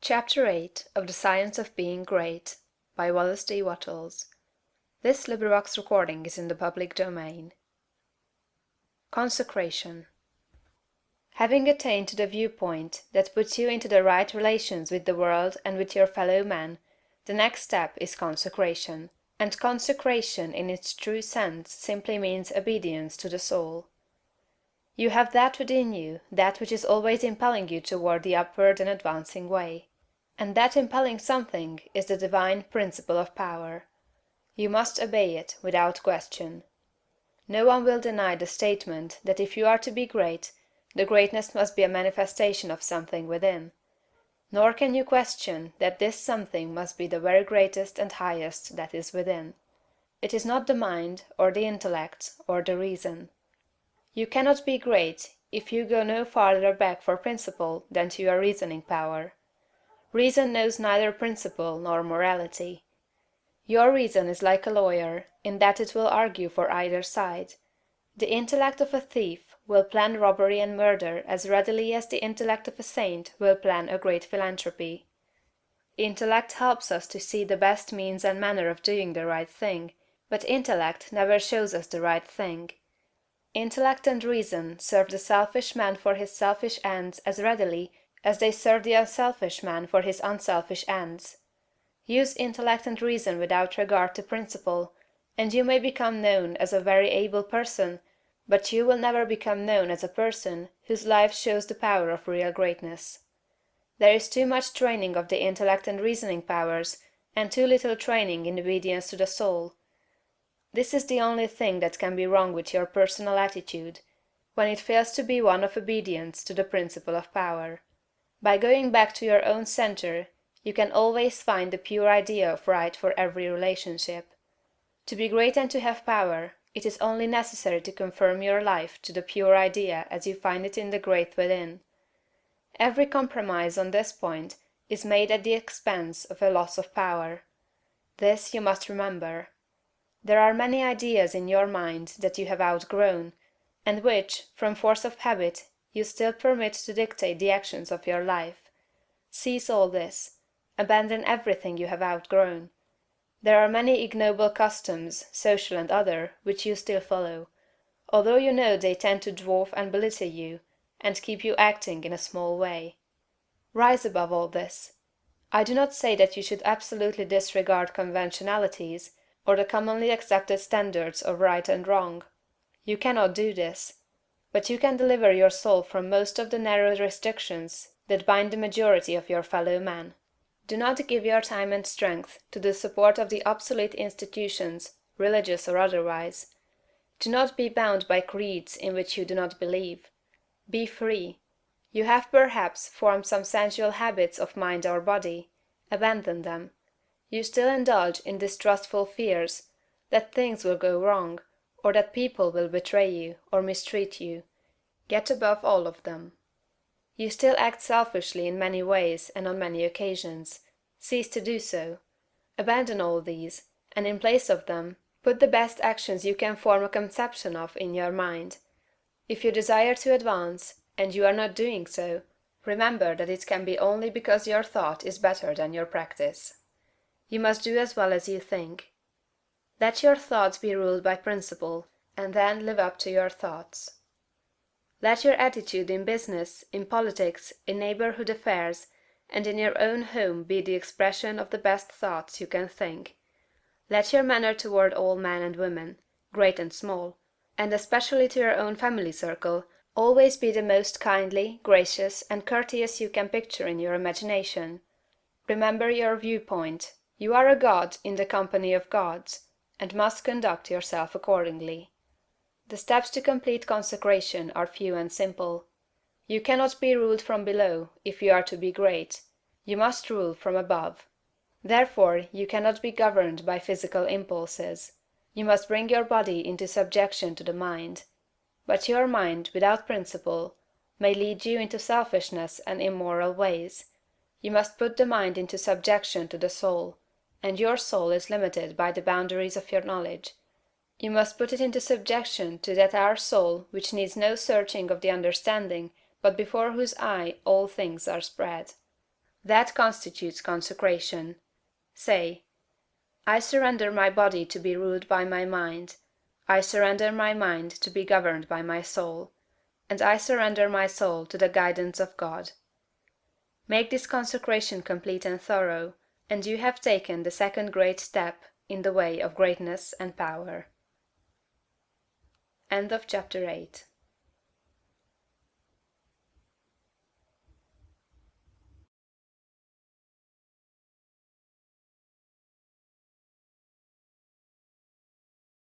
Chapter 8 of the Science of Being Great by Wallace D. Wattles. This recording is in the public domain. Consecration. Having attained to the viewpoint that puts you into the right relations with the world and with your fellow men, the next step is consecration. And consecration in its true sense simply means obedience to the soul. You have that within you, that which is always impelling you toward the upward and advancing way. And that impelling something is the divine principle of power. You must obey it without question. No one will deny the statement that if you are to be great, the greatness must be a manifestation of something within. Nor can you question that this something must be the very greatest and highest that is within. It is not the mind, or the intellect, or the reason. You cannot be great if you go no farther back for principle than to your reasoning power. Reason knows neither principle nor morality. Your reason is like a lawyer, in that it will argue for either side. The intellect of a thief will plan robbery and murder as readily as the intellect of a saint will plan a great philanthropy. Intellect helps us to see the best means and manner of doing the right thing, but intellect never shows us the right thing. Intellect and reason serve the selfish man for his selfish ends as readily as they serve the unselfish man for his unselfish ends. Use intellect and reason without regard to principle, and you may become known as a very able person, but you will never become known as a person whose life shows the power of real greatness. There is too much training of the intellect and reasoning powers, and too little training in obedience to the soul. This is the only thing that can be wrong with your personal attitude, when it fails to be one of obedience to the principle of power. By going back to your own center, you can always find the pure idea of right for every relationship. To be great and to have power, it is only necessary to conform your life to the pure idea as you find it in the great within. Every compromise on this point is made at the expense of a loss of power. This you must remember. There are many ideas in your mind that you have outgrown, and which, from force of habit, you still permit to dictate the actions of your life. Cease all this. Abandon everything you have outgrown. There are many ignoble customs, social and other, which you still follow, although you know they tend to dwarf and belittle you, and keep you acting in a small way. Rise above all this. I do not say that you should absolutely disregard conventionalities, or the commonly accepted standards of right and wrong. You cannot do this. But you can deliver your soul from most of the narrow restrictions that bind the majority of your fellow men. Do not give your time and strength to the support of the obsolete institutions, religious or otherwise. Do not be bound by creeds in which you do not believe. Be free. You have perhaps formed some sensual habits of mind or body. Abandon them. You still indulge in distrustful fears that things will go wrong, or that people will betray you or mistreat you. Get above all of them. You still act selfishly in many ways and on many occasions. Cease to do so. Abandon all these, and in place of them, put the best actions you can form a conception of in your mind. If you desire to advance, and you are not doing so, remember that it can be only because your thought is better than your practice. You must do as well as you think. Let your thoughts be ruled by principle, and then live up to your thoughts. Let your attitude in business, in politics, in neighborhood affairs, and in your own home be the expression of the best thoughts you can think. Let your manner toward all men and women, great and small, and especially to your own family circle, always be the most kindly, gracious, and courteous you can picture in your imagination. Remember your viewpoint. You are a god in the company of gods, and must conduct yourself accordingly. The steps to complete consecration are few and simple. You cannot be ruled from below if you are to be great. You must rule from above. Therefore you cannot be governed by physical impulses. You must bring your body into subjection to the mind. But your mind, without principle, may lead you into selfishness and immoral ways. You must put the mind into subjection to the soul, and your soul is limited by the boundaries of your knowledge. You must put it into subjection to that our soul which needs no searching of the understanding, but before whose eye all things are spread. That constitutes consecration. Say, I surrender my body to be ruled by my mind, I surrender my mind to be governed by my soul, and I surrender my soul to the guidance of God. Make this consecration complete and thorough, and you have taken the second great step in the way of greatness and power. Chapter 8.